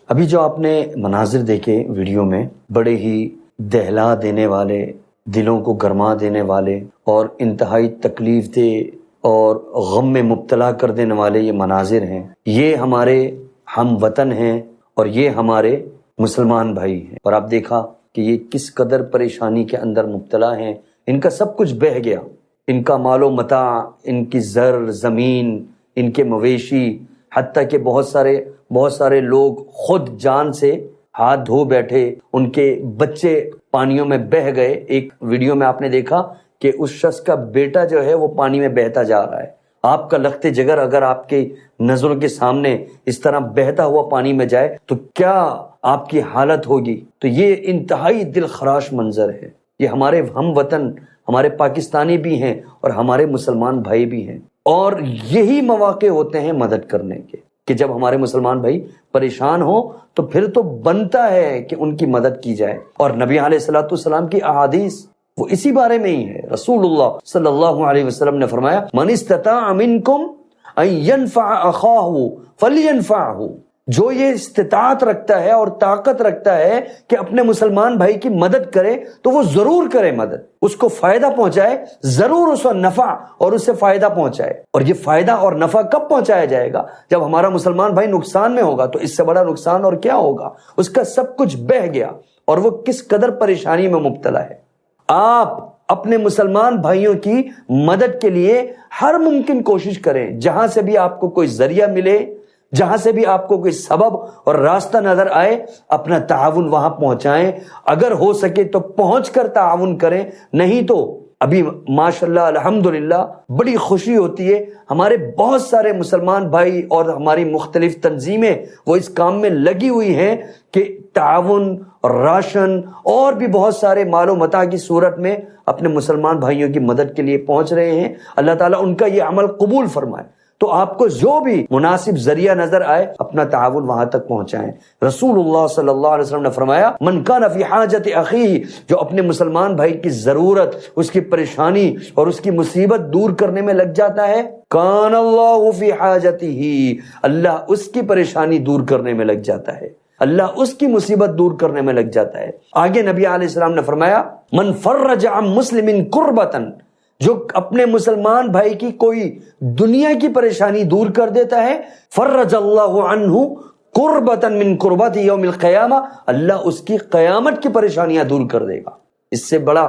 ابھی جو آپ نے مناظر دیکھے ویڈیو میں، بڑے ہی دہلا دینے والے، دلوں کو گرما دینے والے اور انتہائی تکلیف دہ اور غم میں مبتلا کر دینے والے یہ مناظر ہیں۔ یہ ہمارے ہم وطن ہیں اور یہ ہمارے مسلمان بھائی ہیں، اور آپ دیکھا کہ یہ کس قدر پریشانی کے اندر مبتلا ہیں۔ ان کا سب کچھ بہہ گیا، ان کا مال و متاع، ان کی زر زمین، ان کے مویشی، حتیٰ کہ بہت سارے لوگ خود جان سے ہاتھ دھو بیٹھے، ان کے بچے پانیوں میں بہہ گئے۔ ایک ویڈیو میں آپ نے دیکھا کہ اس شخص کا بیٹا جو ہے وہ پانی میں بہتا جا رہا ہے۔ آپ کا لخت جگر اگر آپ کی نظروں کے سامنے اس طرح بہتا ہوا پانی میں جائے تو کیا آپ کی حالت ہوگی؟ تو یہ انتہائی دل خراش منظر ہے۔ یہ ہمارے ہم وطن، ہمارے پاکستانی بھی ہیں اور ہمارے مسلمان بھائی بھی ہیں، اور یہی مواقع ہوتے ہیں مدد کرنے کے، کہ جب ہمارے مسلمان بھائی پریشان ہوں تو پھر تو بنتا ہے کہ ان کی مدد کی جائے۔ اور نبی علیہ الصلوۃ والسلام کی احادیث وہ اسی بارے میں ہی ہے۔ رسول اللہ صلی اللہ علیہ وسلم نے فرمایا، من استطاع منکم ان ينفع اخاہ فلینفعہ، جو یہ استطاعت رکھتا ہے اور طاقت رکھتا ہے کہ اپنے مسلمان بھائی کی مدد کرے تو وہ ضرور کرے مدد، اس کو فائدہ پہنچائے، ضرور اس کو نفع اور اس سے فائدہ پہنچائے۔ اور یہ فائدہ اور نفع کب پہنچایا جائے گا؟ جب ہمارا مسلمان بھائی نقصان میں ہوگا، تو اس سے بڑا نقصان اور کیا ہوگا؟ اس کا سب کچھ بہہ گیا اور وہ کس قدر پریشانی میں مبتلا ہے۔ آپ اپنے مسلمان بھائیوں کی مدد کے لیے ہر ممکن کوشش کریں، جہاں سے بھی آپ کو کوئی ذریعہ ملے، جہاں سے بھی آپ کو کوئی سبب اور راستہ نظر آئے، اپنا تعاون وہاں پہنچائیں۔ اگر ہو سکے تو پہنچ کر تعاون کریں، نہیں تو ابھی ماشاءاللہ الحمدللہ بڑی خوشی ہوتی ہے، ہمارے بہت سارے مسلمان بھائی اور ہماری مختلف تنظیمیں وہ اس کام میں لگی ہوئی ہیں کہ تعاون، راشن اور بھی بہت سارے مال و متاع کی صورت میں اپنے مسلمان بھائیوں کی مدد کے لیے پہنچ رہے ہیں۔ اللہ تعالیٰ ان کا یہ عمل قبول فرمائے۔ تو آپ کو جو بھی مناسب ذریعہ نظر آئے اپنا تعاون وہاں تک پہنچائیں۔ رسول اللہ صلی اللہ علیہ وسلم نے فرمایا، من کان فی حاجت اخیہ، جو اپنے مسلمان بھائی کی ضرورت، اس کی پریشانی اور اس کی مصیبت دور کرنے میں لگ جاتا ہے، کان اللہ فی حاجتہ، اللہ اس کی پریشانی دور کرنے میں لگ جاتا ہے، اللہ اس کی مصیبت دور کرنے میں لگ جاتا ہے۔ آگے نبی علیہ السلام نے فرمایا، من فرج عن مسلم کربۃ، جو اپنے مسلمان بھائی کی کوئی دنیا کی پریشانی دور کر دیتا ہے، فرج اللہ عنہ کربۃ من کربات یوم القیامہ، اللہ اس کی قیامت کی پریشانیاں دور کر دے گا۔ اس سے بڑا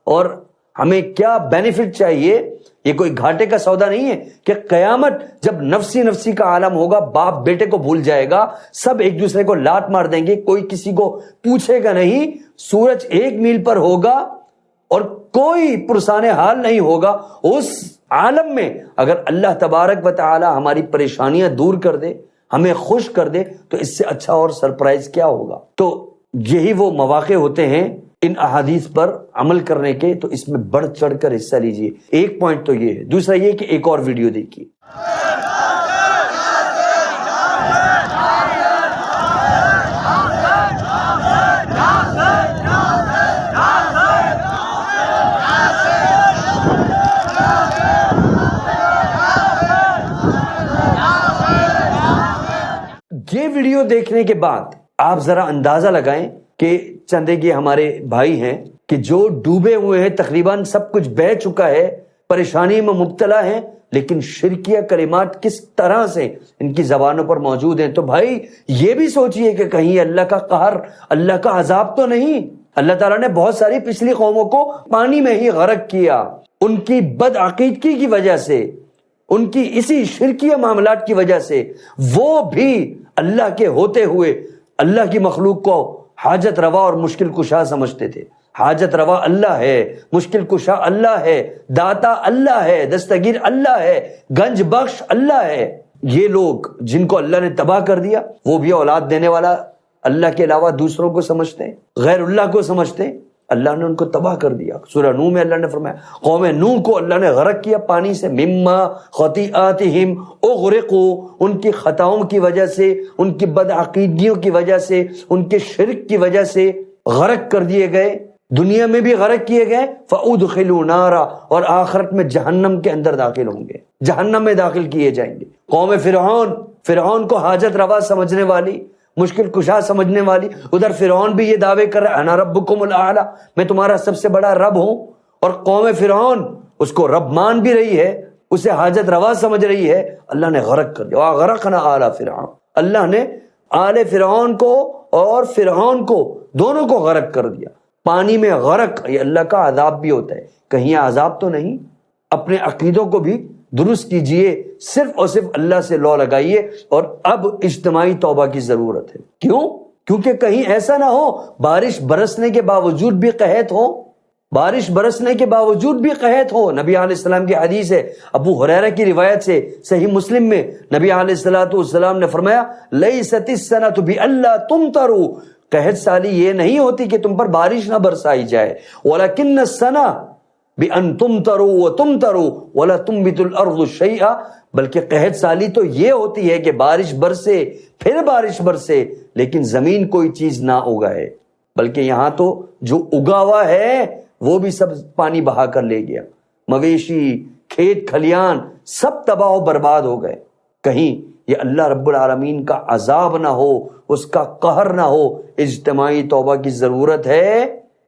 اور ہمیں کیا بینیفٹ چاہیے؟ یہ کوئی گھاٹے کا سودا نہیں ہے کہ قیامت جب نفسی نفسی کا عالم ہوگا، باپ بیٹے کو بھول جائے گا، سب ایک دوسرے کو لات مار دیں گے، کوئی کسی کو پوچھے گا نہیں، سورج 1 میل پر ہوگا اور کوئی پرسان حال نہیں ہوگا۔ اس عالم میں اگر اللہ تبارک و تعالی ہماری پریشانیاں دور کر دے، ہمیں خوش کر دے، تو اس سے اچھا اور سرپرائز کیا ہوگا؟ تو یہی وہ مواقع ہوتے ہیں ان احادیث پر عمل کرنے کے، تو اس میں بڑھ چڑھ کر حصہ لیجئے۔ ایک پوائنٹ تو یہ ہے، دوسرا یہ کہ ایک اور ویڈیو دیکھیے۔ یہ ویڈیو دیکھنے کے بعد آپ ذرا اندازہ لگائیں کہ چندے کے ہمارے بھائی ہیں کہ جو ڈوبے ہوئے ہیں، تقریباً سب کچھ بہہ چکا ہے، پریشانی میں مبتلا ہیں، لیکن شرکیہ کلمات کس طرح سے ان کی زبانوں پر موجود ہیں۔ تو بھائی یہ بھی سوچئے کہ کہیں اللہ کا قہر، اللہ کا عذاب تو نہیں۔ اللہ تعالیٰ نے بہت ساری پچھلی قوموں کو پانی میں ہی غرق کیا، ان کی بدعقیدگی کی وجہ سے، ان کی اسی شرکیہ معاملات کی وجہ سے، وہ بھی اللہ کے ہوتے ہوئے اللہ کی مخلوق کو حاجت روا اور مشکل کشا سمجھتے تھے۔ حاجت روا اللہ ہے، مشکل کشا اللہ ہے، داتا اللہ ہے، دستگیر اللہ ہے، گنج بخش اللہ ہے، یہ لوگ جن کو اللہ نے تباہ کر دیا وہ بھی اولاد دینے والا اللہ کے علاوہ دوسروں کو سمجھتے ہیں، غیر اللہ کو سمجھتے ہیں، اللہ نے ان کو تباہ کر دیا۔ سورہ نوح میں اللہ نے فرمایا قوم نوح کو اللہ نے غرق کیا پانی سے، مما خطیئاتہم اغرقوا، ان کی خطاؤں کی وجہ سے، ان کی بدعقیدگیوں کی وجہ سے، ان کے شرک کی وجہ سے غرق کر دیے گئے، دنیا میں بھی غرق کیے گئے، فَأُدْخِلُوا نَارًا، اور آخرت میں جہنم کے اندر داخل ہوں گے، جہنم میں داخل کیے جائیں گے۔ قوم فرعون کو حاجت روا سمجھنے والی، مشکل کشا سمجھنے والی، ادھر فرعون بھی یہ دعوے کر رہا ہے انا ربکم الاعلی، میں تمہارا سب سے بڑا رب ہوں، اور قوم فرعون اس کو رب مان بھی رہی ہے، اسے حاجت روا سمجھ رہی ہے، اللہ نے غرق کر دیا۔ وَأَغْرَقْنَا آلَ فِرْعَوْنَ، اللہ نے آل فرعون کو اور فرعون کو دونوں کو غرق کر دیا۔ پانی میں غرق یہ اللہ کا عذاب بھی ہوتا ہے، کہیں یہ عذاب تو نہیں؟ اپنے عقیدوں کو بھی درست کیجئے، صرف اور صرف اللہ سے لو لگائیے، اور اب اجتماعی توبہ کی ضرورت ہے۔ کیوں؟ کیونکہ کہیں ایسا نہ ہو بارش برسنے کے باوجود بھی قحط ہو، بارش برسنے کے باوجود بھی قحط ہو۔ نبی علیہ السلام کی حدیث ہے، ابو ہریرہ کی روایت سے صحیح مسلم میں نبی علیہ السلام نے فرمایا لیست السنۃ بألا تمطروا، قحط سالی یہ نہیں ہوتی کہ تم پر بارش نہ برسائی جائے، ولکن السنہ بأن تمطروا وتمطروا ولا تنبت الارض شیئا، بلکہ قحط سالی تو یہ ہوتی ہے کہ بارش برسے پھر بارش برسے لیکن زمین کوئی چیز نہ اگائے، بلکہ یہاں تو جو اگا ہوا ہے وہ بھی سب پانی بہا کر لے گیا، مویشی کھیت کھلیان سب تباہ و برباد ہو گئے۔ کہیں یہ اللہ رب العالمین کا عذاب نہ ہو، اس کا قہر نہ ہو، اجتماعی توبہ کی ضرورت ہے۔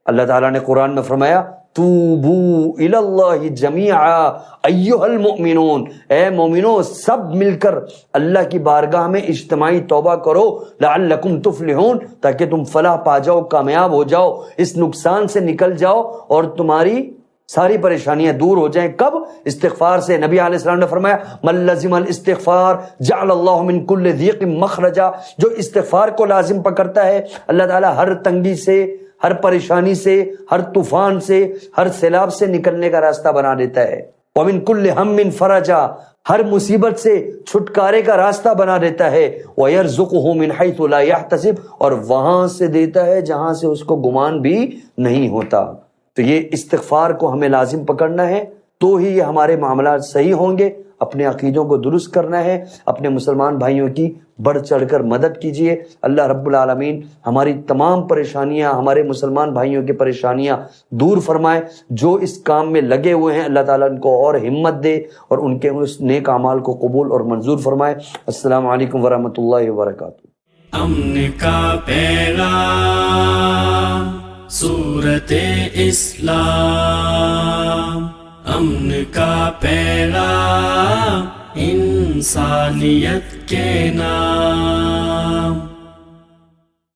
اللہ تعالیٰ نے قرآن میں فرمایا توبوا الی اللہ جمیعا ایھا المؤمنون، اے مومنوں سب مل کر اللہ کی بارگاہ میں اجتماعی توبہ کرو، لعلکم تفلحون، تاکہ تم فلاح پا جاؤ، کامیاب ہو جاؤ، اس نقصان سے نکل جاؤ اور تمہاری ساری پریشانیاں دور ہو جائیں۔ کب؟ استغفار سے۔ نبی علیہ السلام نے فرمایا من لزم الاستغفار جعل اللہ من کل ضیق مخرجا، جو استغفار کو لازم پکڑتا ہے اللہ تعالیٰ ہر تنگی سے، ہر پریشانی سے، ہر طوفان سے، ہر سیلاب سے نکلنے کا راستہ بنا دیتا ہے۔ ومن کل ہم فرجا، ہر مصیبت سے چھٹکارے کا راستہ بنا دیتا ہے۔ ویرزقہ من حیث لا یحتسب، اور وہاں سے دیتا ہے جہاں سے اس کو گمان بھی نہیں ہوتا۔ تو یہ استغفار کو ہمیں لازم پکڑنا ہے، تو ہی یہ ہمارے معاملات صحیح ہوں گے۔ اپنے عقیدوں کو درست کرنا ہے، اپنے مسلمان بھائیوں کی بڑھ چڑھ کر مدد کیجیے۔ اللہ رب العالمین ہماری تمام پریشانیاں، ہمارے مسلمان بھائیوں کی پریشانیاں دور فرمائے۔ جو اس کام میں لگے ہوئے ہیں اللہ تعالیٰ ان کو اور ہمت دے اور ان کے اس نیک اعمال کو قبول اور منظور فرمائے۔ السلام علیکم ورحمۃ اللہ وبرکاتہ۔ امن کا پیغام صورت اسلام، امن کا پیغام انسانیت کے نام۔